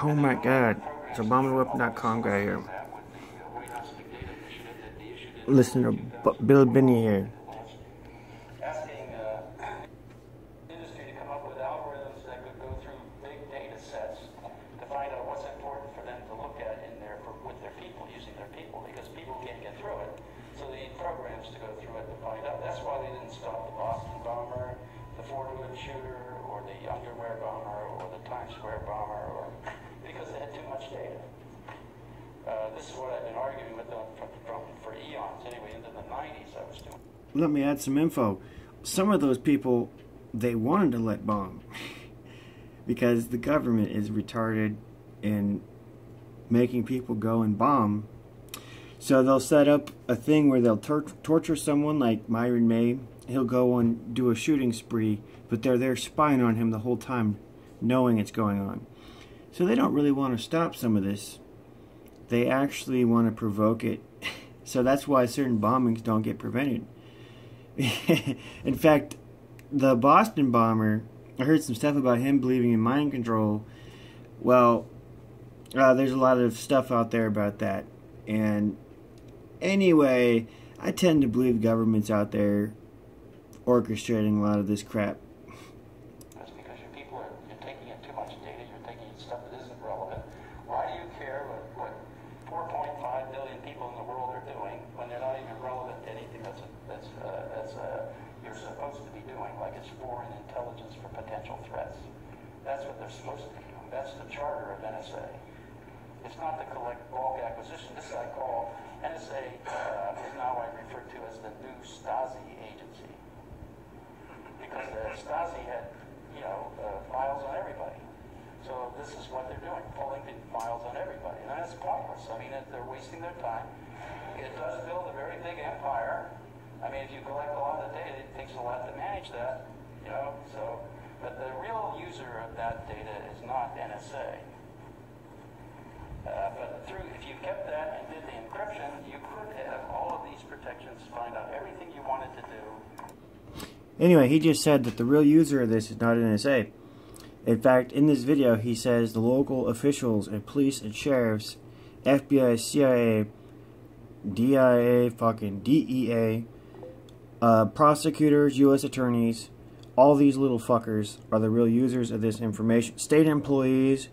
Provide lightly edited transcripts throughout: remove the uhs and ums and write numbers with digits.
Oh my god, it's ObamaWhip.com guy here. Listen to Bill Binney here. Asking industry to come up with algorithms that could go through big data sets to find out what's important for them to look at in there with their people, using their people, because people can't get through it. So they need programs to go through it to find out. That's why they didn't stop the Boston bomber, the Fort Hood shooter, or the underwear bomber, or the Times Square bomber, or because they had too much data. This is what I've been arguing with them for eons. Anyway, into the 90s I was doing. Let me add some info. Some of those people, they wanted to let bomb because the government is retarded in making people go and bomb. So they'll set up a thing where they'll torture someone like Myron May. He'll go and do a shooting spree, but they're there spying on him the whole time, knowing it's going on. So they don't really want to stop some of this. They actually want to provoke it. So that's why certain bombings don't get prevented. In fact, the Boston bomber, I heard some stuff about him believing in mind control. Well, there's a lot of stuff out there about that. And anyway, I tend to believe government's out there orchestrating a lot of this crap. That's because your people are, you're taking in too much data, you're taking in stuff that isn't relevant. Why do you care what 4.5 billion people in the world are doing when they're not even relevant to anything that's you're supposed to be doing, like it's foreign intelligence for potential threats? That's what they're supposed to be doing. That's the charter of NSA. It's not to collect bulk acquisition. This I call NSA is now I refer to as the new Stasi agency, because the Stasi had, files on everybody. So this is what they're doing, pulling the files on everybody, and that's pointless. I mean, they're wasting their time. It does build a very big empire. I mean, if you collect a lot of data, it takes a lot to manage that, so, but the real user of that data is not NSA. But if you kept that and did the encryption, you could have all of these protections, find out everything you wanted to do. Anyway, he just said that the real user of this is not NSA. In fact, in this video, he says the local officials and police and sheriffs, FBI, CIA, DIA, fucking DEA, prosecutors, U.S. attorneys, all these little fuckers are the real users of this information. State employees,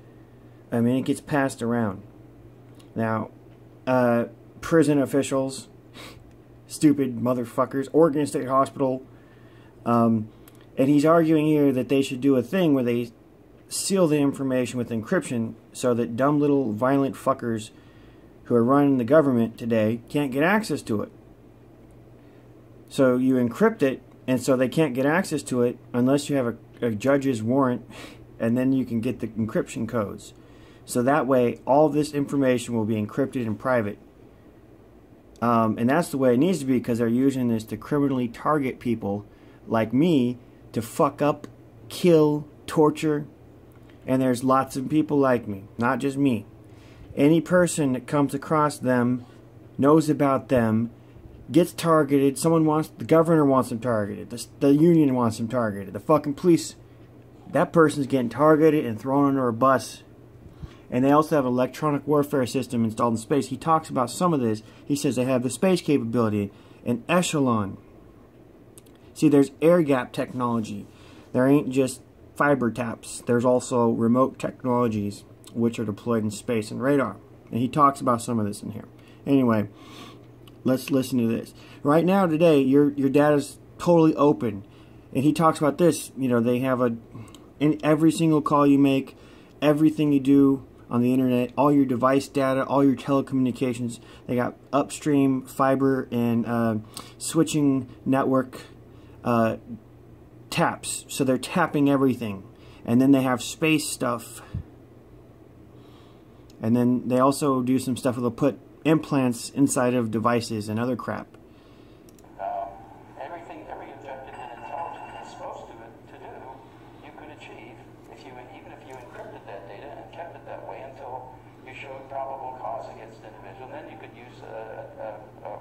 I mean, it gets passed around. Now, prison officials, stupid motherfuckers, Oregon State Hospital, and he's arguing here that they should do a thing where they seal the information with encryption so that dumb little violent fuckers who are running the government today can't get access to it. So you encrypt it, and so they can't get access to it unless you have a judge's warrant, and then you can get the encryption codes. So that way, all this information will be encrypted and private. And that's the way it needs to be, because they're using this to criminally target people like me to fuck up, kill, torture. And there's lots of people like me, not just me. Any person that comes across them, knows about them, gets targeted. The governor wants them targeted. The union wants them targeted. The fucking police. That person's getting targeted and thrown under a bus. And they also have an electronic warfare system installed in space. He talks about some of this. He says they have the space capability and echelon. See, there's air gap technology. There ain't just fiber taps. There's also remote technologies which are deployed in space and radar. And he talks about some of this in here. Anyway, let's listen to this. Right now, today, your data is totally open. And he talks about this. They have in every single call you make, everything you do on the internet, all your device data, all your telecommunications. They got upstream fiber and switching network taps. So they're tapping everything. And then they have space stuff. And then they also do some stuff where they'll put implants inside of devices and other crap. Every objective that intelligence is supposed to do, you could achieve even if you encrypted that data and kept it that way until you showed probable cause against the individual. Then you could use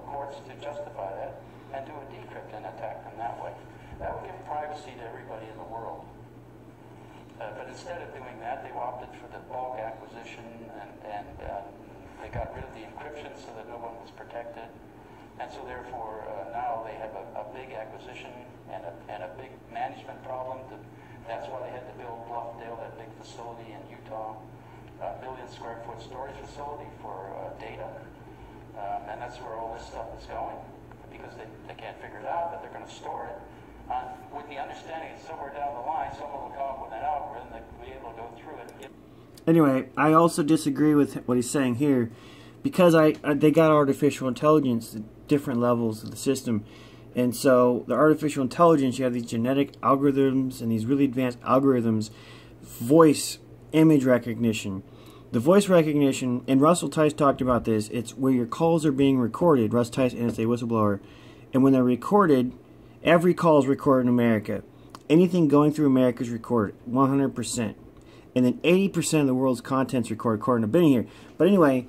courts to justify that and do a decrypt and attack them that way. That would give privacy to everybody in the world. But instead of doing that, they opted for the bulk acquisition, and they got rid of the encryption so that no one was protected. And so therefore, now they have a big acquisition and a big management problem. That's why they had to build Bluffdale, that big facility in Utah, a 1 million square foot storage facility for data. And that's where all this stuff is going, because they can't figure it out, but they're going to store it. With the understanding that somewhere down the line, someone will come up with an algorithm that will be able to go through it. Anyway, I also disagree with what he's saying here, because they got artificial intelligence at different levels of the system. And so the artificial intelligence, you have these genetic algorithms and these really advanced algorithms, voice, image recognition. The voice recognition, and Russell Tice talked about this, it's where your calls are being recorded. Russ Tice is a whistleblower. And when they're recorded, every call is recorded in America. Anything going through America is recorded, 100%. And then 80% of the world's content's recorded, according to Benny here. But anyway,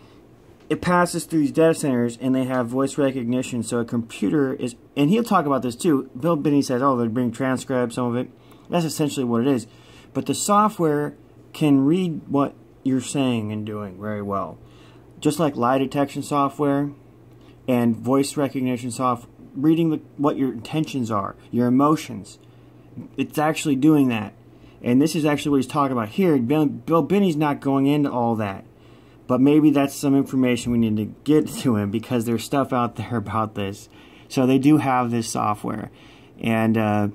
it passes through these data centers, and they have voice recognition. So a computer is, and he'll talk about this too. Bill Binney says, oh, they bring transcribes, some of it. That's essentially what it is. But the software can read what you're saying and doing very well. Just like lie detection software and voice recognition software, reading what your intentions are, your emotions. It's actually doing that. And this is actually what he's talking about here. Bill Binney's not going into all that. But maybe that's some information we need to get to him, because there's stuff out there about this. So they do have this software. And the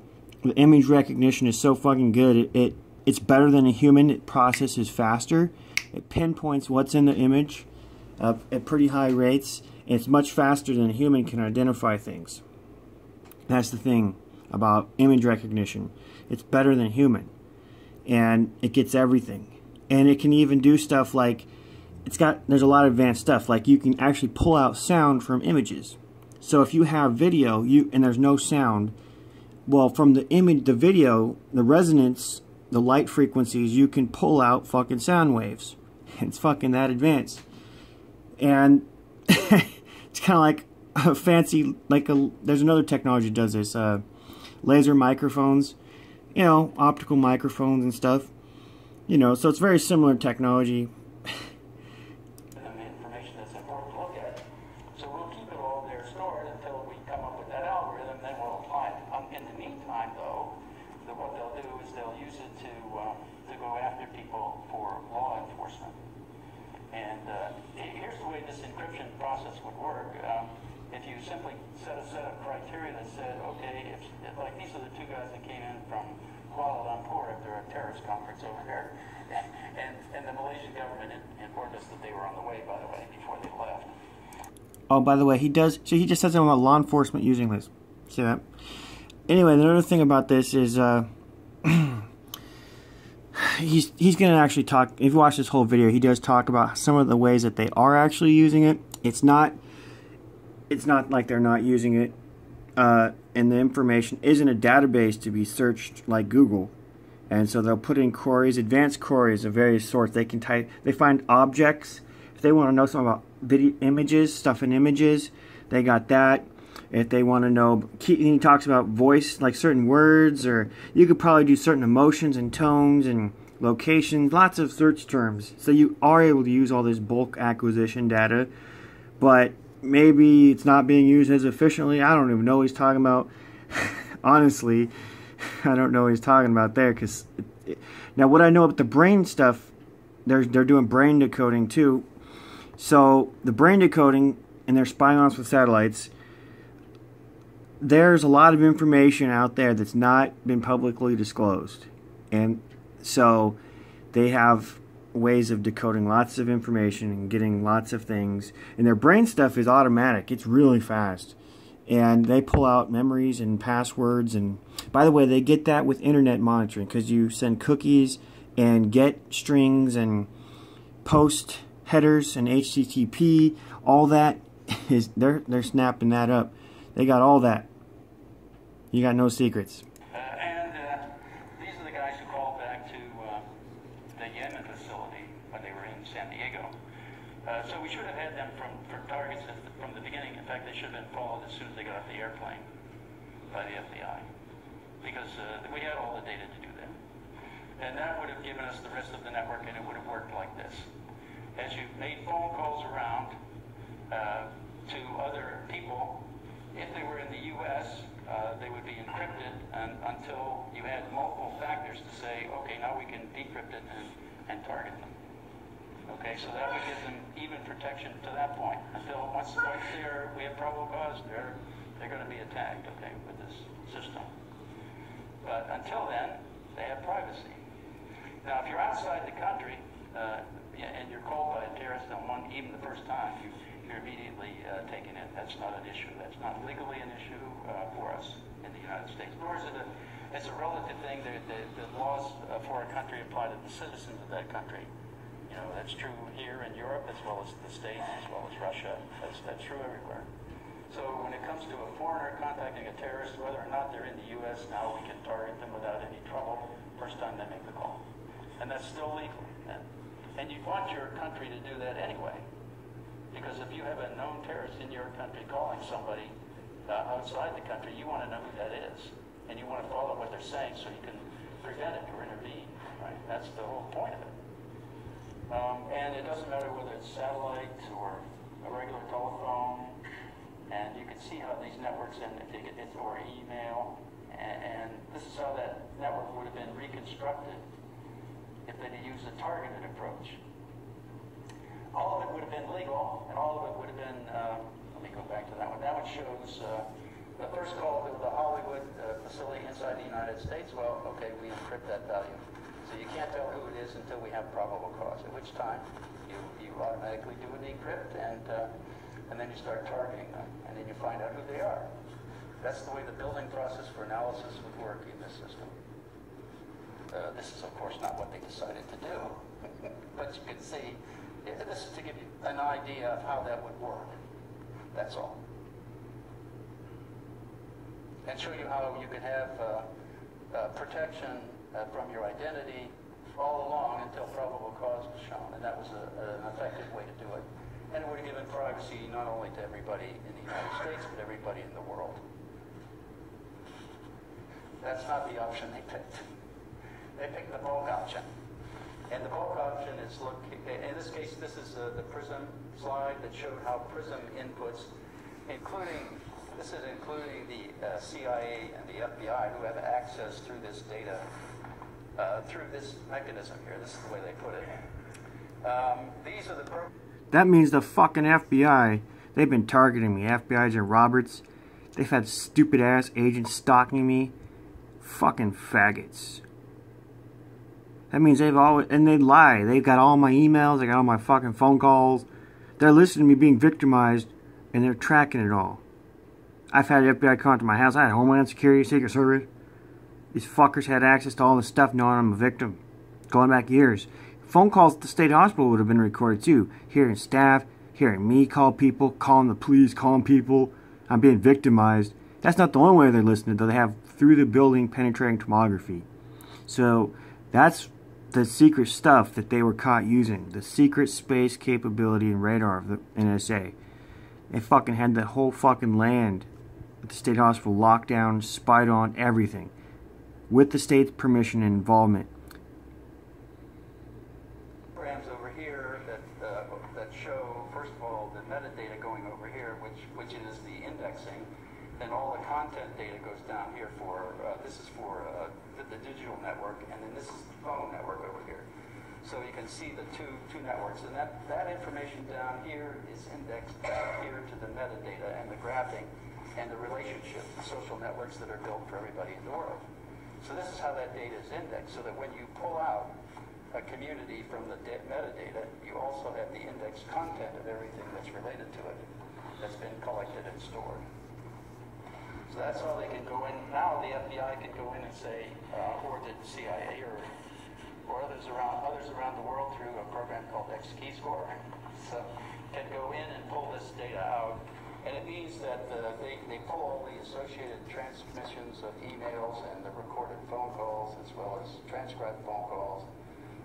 image recognition is so fucking good. It's better than a human. It processes faster. It pinpoints what's in the image at pretty high rates. And it's much faster than a human can identify things. That's the thing about image recognition. It's better than human. And it gets everything. And it can even do stuff like, there's a lot of advanced stuff, like you can actually pull out sound from images. So if you have video and there's no sound, well, from the image, the video, the resonance, the light frequencies, you can pull out fucking sound waves. It's fucking that advanced. And it's kind of like a fancy, there's another technology that does this, laser microphones, you know, optical microphones and stuff, you know, so it's very similar technology. Information that's important to look at. So we'll keep it all there stored until we come up with that algorithm, then we'll apply it. In the meantime, though, what they'll do is they'll use it to go after people for law enforcement. And here's the way this encryption process would work. If you simply set a set of criteria that said, okay, if like these are the two guys that came in from Kuala Lumpur after a terrorist conference over here, and the Malaysian government informed us that they were on the way, by the way, before they left. Oh, by the way, he just said something about law enforcement using this. See that? Anyway, another thing about this is he's going to actually talk, if you watch this whole video, he does talk about some of the ways that they are actually using it. It's not like they're not using it, and the information isn't a database to be searched like Google. And so they'll put in queries, advanced queries of various sorts. They can they find objects. If they want to know something about video images, stuff in images, they got that. If they want to know, he talks about voice, like certain words, or you could probably do certain emotions and tones and locations, lots of search terms. So you are able to use all this bulk acquisition data, but maybe it's not being used as efficiently. I don't even know what he's talking about. Honestly, I don't know what he's talking about there. Because now what I know about the brain stuff, they're doing brain decoding too. So the brain decoding, and they're spying on us with satellites. There's a lot of information out there that's not been publicly disclosed. And so they have ways of decoding lots of information and getting lots of things. And their brain stuff is automatic. It's really fast. And they pull out memories and passwords. And by the way, they get that with internet monitoring, because you send cookies and get strings and post headers and HTTP. All that is they're snapping that up. They got all that. You got no secrets. These are the guys who called back to the Yemen facility when they were in San Diego. So we should have had them for targets from the beginning. In fact, they should have been followed as soon as they got off the airplane by the FBI, because we had all the data to do that. And that would have given us the rest of the network, and it would have worked like this. As you made phone calls around to other people, if they were in the U.S., they would be encrypted until you had multiple factors to say, okay, now we can decrypt it and target them. Okay, so that would give them even protection to that point. Until once we have probable cause, they're going to be attacked, okay, with this system. But until then, they have privacy. Now, if you're outside the country and you're called by a terrorist on even the first time, you're immediately taken in. That's not an issue. That's not legally an issue for us in the United States. Nor is it it's a relative thing. The laws for a country apply to the citizens of that country. You know, that's true here in Europe as well as the States, as well as Russia. That's true everywhere. So when it comes to a foreigner contacting a terrorist, whether or not they're in the U.S., now we can target them without any trouble first time they make the call. And that's still legal. And you want your country to do that anyway. Because if you have a known terrorist in your country calling somebody outside the country, you want to know who that is. And you want to follow what they're saying so you can prevent it or intervene. Right? That's the whole point of it. And it doesn't matter whether it's satellite or a regular telephone. And you can see how these networks end, or email. And this is how that network would have been reconstructed if they'd used a targeted approach. All of it would have been legal, and all of it would have been, let me go back to that one. That one shows the first call to the Hollywood facility inside the United States. Well, okay, we encrypt that value. So you can't tell who it is until we have probable cause, at which time you automatically do an decrypt, and then you start targeting them, and then you find out who they are. That's the way the building process for analysis would work in this system. This is, of course, not what they decided to do, but you can see, this is to give you an idea of how that would work. That's all. And show you how you could have protection from your identity all along until probable cause was shown, and that was an effective way to do it. And it would have given privacy not only to everybody in the United States, but everybody in the world. That's not the option they picked. They picked the bulk option. And the bulk option is, look, in this case, this is the PRISM slide that showed how PRISM inputs, this is including the CIA and the FBI, who have access through this data, through this mechanism here. This is the way they put it. These are the That means the fucking FBI, they've been targeting me. FBI agent Roberts, they've had stupid ass agents stalking me. Fucking faggots. That means they've always, and they lie. They've got all my emails, they got all my fucking phone calls. They're listening to me being victimized, and they're tracking it all. I've had the FBI come to my house. I had Homeland Security, Secret Service. These fuckers had access to all this stuff knowing I'm a victim. Going back years. Phone calls at the state hospital would have been recorded too. Hearing staff, hearing me call people, calling the police, calling people. I'm being victimized. That's not the only way they're listening, though. They have through the building penetrating tomography. So that's the secret stuff that they were caught using. The secret space capability and radar of the NSA. They fucking had the whole fucking land at the state hospital locked down, spied on, everything. With the state's permission and involvement. Programs over here that show, first of all, the metadata going over here, which is the indexing. Then all the content data goes down here for, this is for the digital network, and then this is the phone network over here. So you can see the two networks, and that information down here is indexed down here to the metadata and the graphing and the relationships, the social networks that are built for everybody in the world. So this is how that data is indexed, so that when you pull out a community from the metadata, you also have the indexed content of everything that's related to it, that's been collected and stored. So that's how they can go in. Now the FBI can go in and say, or the CIA or others around the world through a program called X-Keyscore, so can go in and pull this data out. And it means that they pull all the associated transmissions of emails and the recorded phone calls, as well as transcribed phone calls,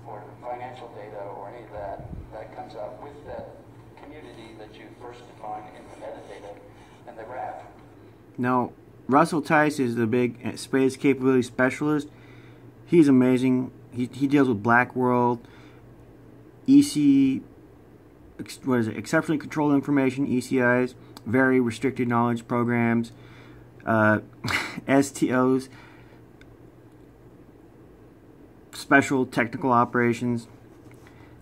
or financial data, or any of that. That comes out with that community that you first define in the metadata and the graph. Now, Russell Tice is the big space capability specialist. He's amazing. He deals with Black World, exceptionally controlled information, ECIs, very restricted knowledge programs, STOs, special technical operations.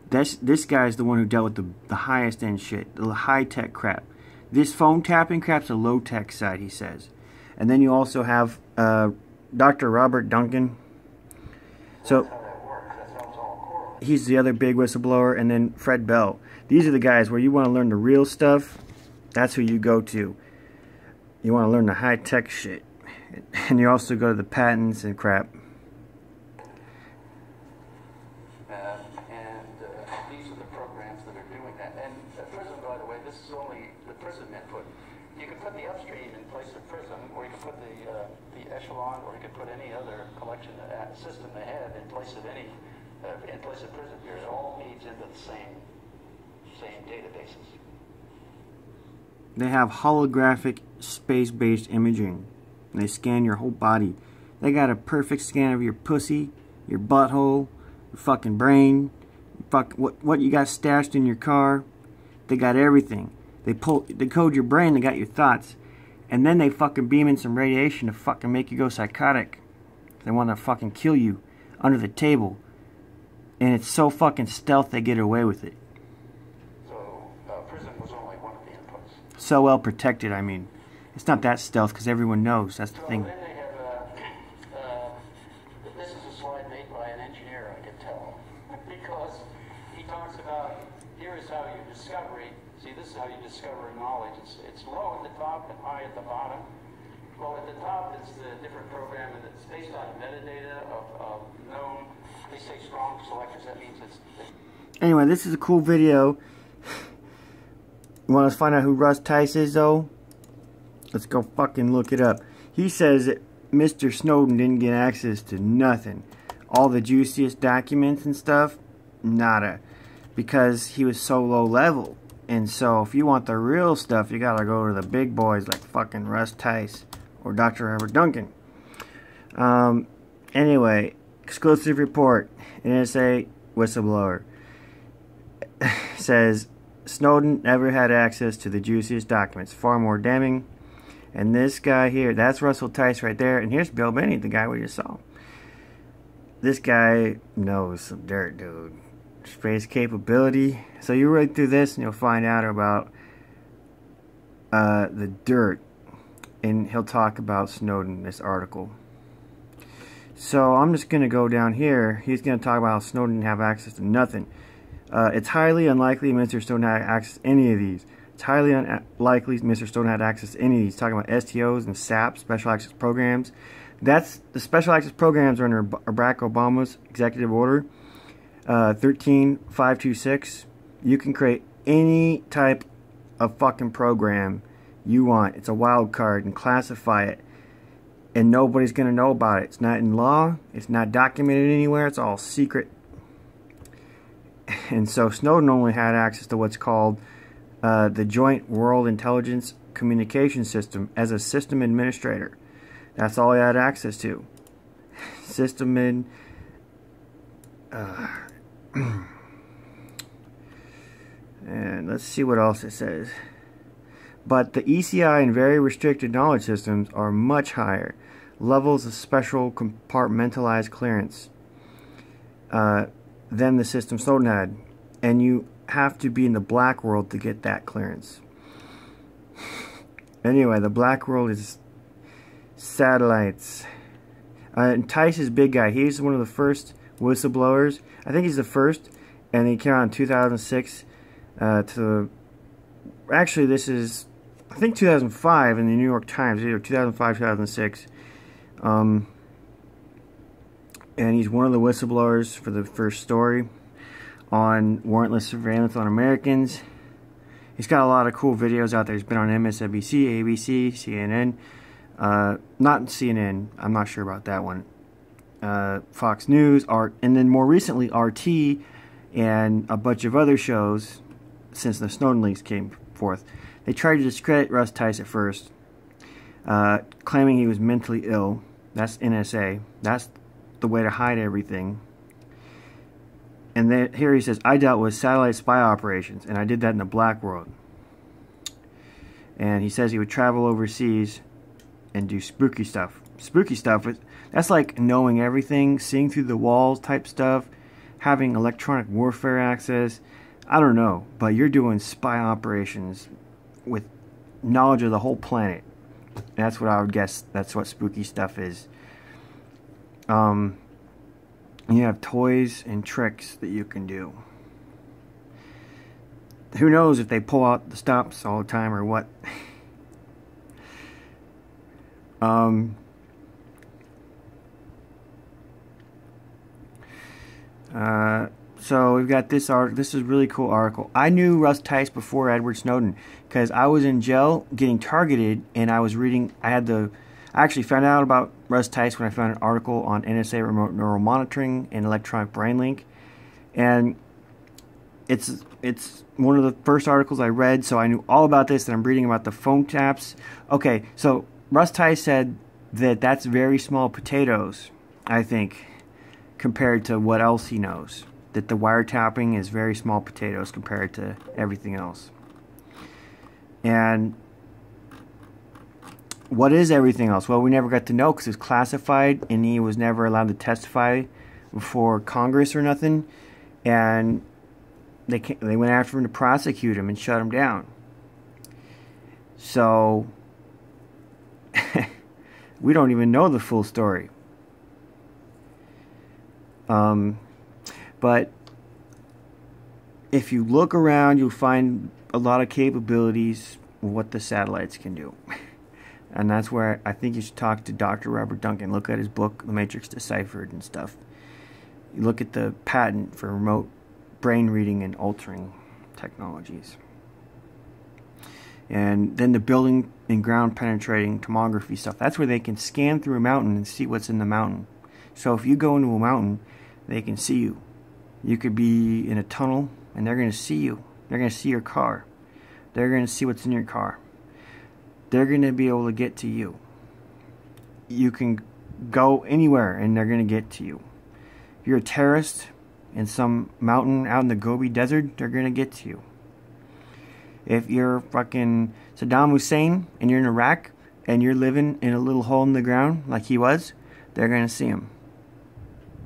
This guy's the one who dealt with the highest end shit, the high tech crap. This phone tapping crap's a low tech side, he says. And then you also have Dr. Robert Duncan. So he's the other big whistleblower, and then Fred Bell. These are the guys where you want to learn the real stuff. That's who you go to. You want to learn the high tech shit, and you also go to the patents and crap. These are the programs that are doing that. And PRISM, by the way, this is only the PRISM input. You can put the upstream in place of PRISM, or you can put the echelon, or you can put any other collection system they have in place of PRISM. Here, it all feeds into the same databases. They have holographic space-based imaging. They scan your whole body. They got a perfect scan of your pussy, your butthole, your fucking brain, what you got stashed in your car. They got everything. They code your brain. They got your thoughts, and then they fucking beam in some radiation to fucking make you go psychotic. They want to fucking kill you under the table, and it's so fucking stealth they get away with it. PRISM was only one of the inputs. So well protected, I mean. It's not that stealth because everyone knows. That's the thing. Then they have, this is a slide made by an engineer, I can tell, because he talks about, here is how you discover. See, this is how you discover knowledge. It's low at the top and high at the bottom. Well, at the top is the different program, and it's based on metadata of known, they say strong selectors. That means it's... Anyway, this is a cool video. You want to find out who Russ Tice is, though? Let's go fucking look it up. He says that Mr. Snowden didn't get access to nothing. All the juiciest documents and stuff, nada. Because he was so low level. And so, if you want the real stuff, you gotta go to the big boys like fucking Russ Tice or Dr. Robert Duncan. Anyway, exclusive report. NSA whistleblower says Snowden never had access to the juiciest documents. Far more damning. And this guy here, that's Russell Tice right there. And here's Bill Benny, the guy we just saw. This guy knows some dirt, dude. Space capability. So you read through this and you'll find out about the dirt. And he'll talk about Snowden in this article. So I'm just going to go down here. He's going to talk about how Snowden didn't have access to nothing. It's highly unlikely Mr. Snowden had access to any of these. It's highly unlikely Mr. Snowden had access to any of these. Talking about STOs and SAP, Special Access Programs. That's the Special Access Programs are under Barack Obama's executive order 13526. You can create any type of fucking program you want. It's a wild card, and classify it. And nobody's going to know about it. It's not in law. It's not documented anywhere. It's all secret. And so Snowden only had access to what's called the Joint World Intelligence Communication System as a system administrator. That's all he had access to. System in... and let's see what else it says. But the ECI and very restricted knowledge systems are much higher levels of special compartmentalized clearance than the system Snowden had. And you have to be in the black world to get that clearance. Anyway, the black world is satellites. And Tice is big guy. He's one of the first whistleblowers. I think he's the first. And he came out in 2006 to... Actually, this is... I think 2005 in the New York Times. Either 2005, 2006. And he's one of the whistleblowers for the first story on warrantless surveillance on Americans. He's got a lot of cool videos out there. He's been on MSNBC, ABC, CNN. Not CNN. I'm not sure about that one. Fox News, and then more recently RT and a bunch of other shows since the Snowden leaks came forth. They tried to discredit Russ Tice at first, claiming he was mentally ill. That's NSA. That's the way to hide everything. And then here he says, I dealt with satellite spy operations, and I did that in the black world. And he says he would travel overseas and do spooky stuff. Spooky stuff, that's like knowing everything, seeing through the walls type stuff, having electronic warfare access. I don't know, but you're doing spy operations with knowledge of the whole planet. That's what I would guess. That's what spooky stuff is. You have toys and tricks that you can do. Who knows if they pull out the stops all the time or what. So we've got this article. This is a really cool article. I knew Russ Tice before Edward Snowden because I was in jail getting targeted, and I was reading. I actually found out about Russ Tice when I found an article on NSA remote neural monitoring and electronic brain link, and it's one of the first articles I read, so I knew all about this, and I'm reading about the phone taps. Okay, so Russ Tice said that that's very small potatoes, I think, compared to what else he knows. That the wiretapping is very small potatoes compared to everything else. And what is everything else? Well, we never got to know because it's classified, and he was never allowed to testify before Congress or nothing. And they went after him to prosecute him and shut him down. So we don't even know the full story. But if you look around, you'll find a lot of capabilities of what the satellites can do. And that's where I think you should talk to Dr. Robert Duncan. Look at his book, The Matrix Deciphered and stuff. You look at the patent for remote brain reading and altering technologies. And then the building and ground penetrating tomography stuff. That's where they can scan through a mountain and see what's in the mountain. So if you go into a mountain, they can see you. You could be in a tunnel, and they're going to see you. They're going to see your car. They're going to see what's in your car. They're going to be able to get to you. You can go anywhere, and they're going to get to you. If you're a terrorist in some mountain out in the Gobi Desert, they're going to get to you. If you're fucking Saddam Hussein, and you're in Iraq, and you're living in a little hole in the ground like he was, they're going to see him.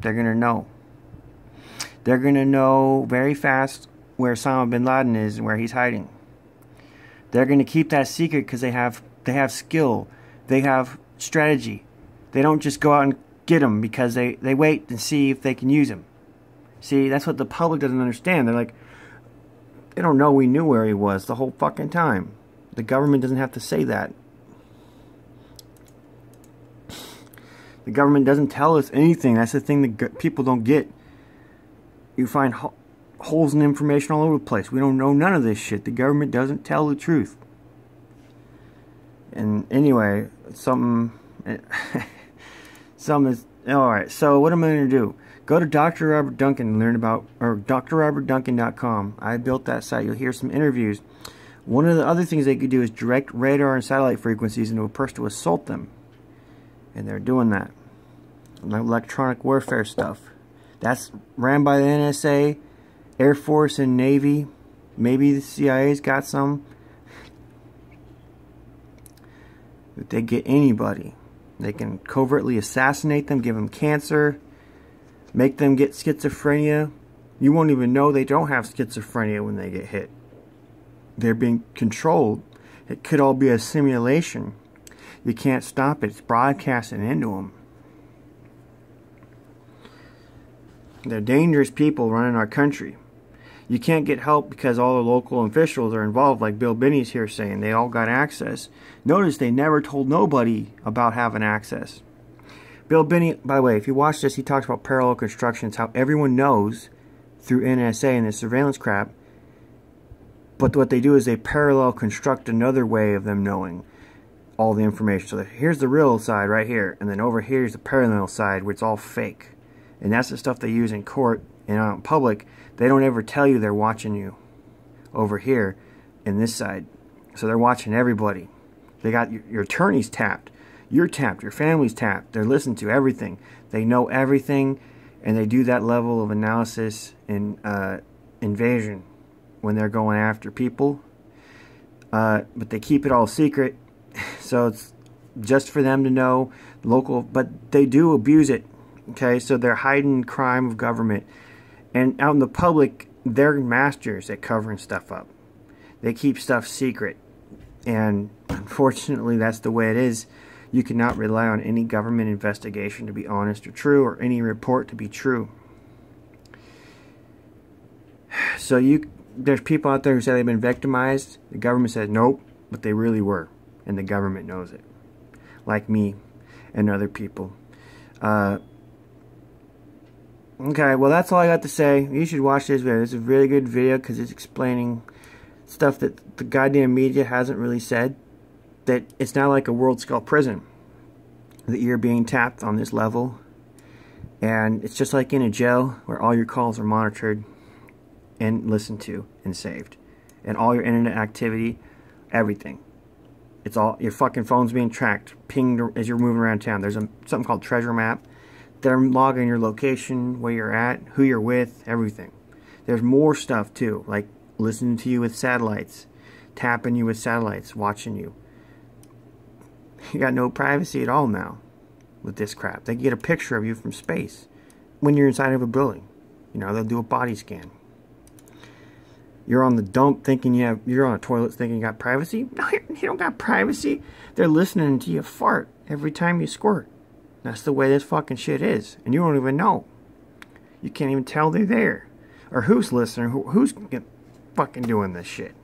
They're going to know. They're going to know very fast where Osama bin Laden is and where he's hiding. They're going to keep that secret because they have skill. They have strategy. They don't just go out and get him because they wait and see if they can use him. See, that's what the public doesn't understand. They're like, they don't know we knew where he was the whole fucking time. The government doesn't have to say that. The government doesn't tell us anything. That's the thing that people don't get. You find holes in information all over the place. We don't know none of this shit. The government doesn't tell the truth. And anyway, something is... Alright, so what am I going to do? Go to Dr. Robert Duncan and learn about... or drrobertduncan.com. I built that site. You'll hear some interviews. One of the other things they could do is direct radar and satellite frequencies into a person to assault them. And they're doing that. Electronic warfare stuff. That's ran by the NSA, Air Force, and Navy. Maybe the CIA's got some. If they get anybody, they can covertly assassinate them, give them cancer, make them get schizophrenia. You won't even know they don't have schizophrenia when they get hit. They're being controlled. It could all be a simulation. You can't stop it. It's broadcasting into them. They're dangerous people running our country. You can't get help because all the local officials are involved, like Bill Binney's here saying. They all got access. Notice they never told nobody about having access. Bill Binney, by the way, if you watch this, he talks about parallel constructions, how everyone knows through NSA and the surveillance crap. But what they do is they parallel construct another way of them knowing all the information. So here's the real side right here, and then over here is the parallel side where it's all fake. And that's the stuff they use in court and out in public. They don't ever tell you they're watching you over here in this side. So they're watching everybody. They got your attorneys tapped. You're tapped. Your family's tapped. They're listening to everything. They know everything. And they do that level of analysis and invasion when they're going after people. But they keep it all secret. So it's just for them to know, local, but they do abuse it. Okay, so they're hiding crime of government. And out in the public, they're masters at covering stuff up. They keep stuff secret. And unfortunately, that's the way it is. You cannot rely on any government investigation to be honest or true, or any report to be true. So there's people out there who say they've been victimized. The government says nope, but they really were. And the government knows it. Like me and other people. Okay, well that's all I got to say. You should watch this video. It's a really good video because it's explaining stuff that the goddamn media hasn't really said. That it's not like a world scale prison. That you're being tapped on this level. And it's just like in a jail where all your calls are monitored and listened to and saved. And all your internet activity, everything. It's all, your fucking phone's being tracked, pinged as you're moving around town. There's something called treasure map. They're logging your location, where you're at, who you're with, everything. There's more stuff too, like listening to you with satellites, tapping you with satellites, watching you. You got no privacy at all now with this crap. They get a picture of you from space when you're inside of a building. You know, they'll do a body scan. You're on the dump thinking you're on a toilet thinking you got privacy. No, you don't got privacy. They're listening to you fart every time you squirt. That's the way this fucking shit is. And you don't even know. You can't even tell they're there. Or who's listening, who's fucking doing this shit.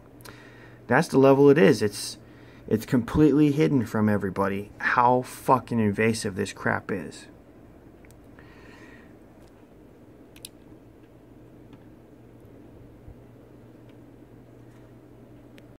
That's the level it is. It's completely hidden from everybody how fucking invasive this crap is.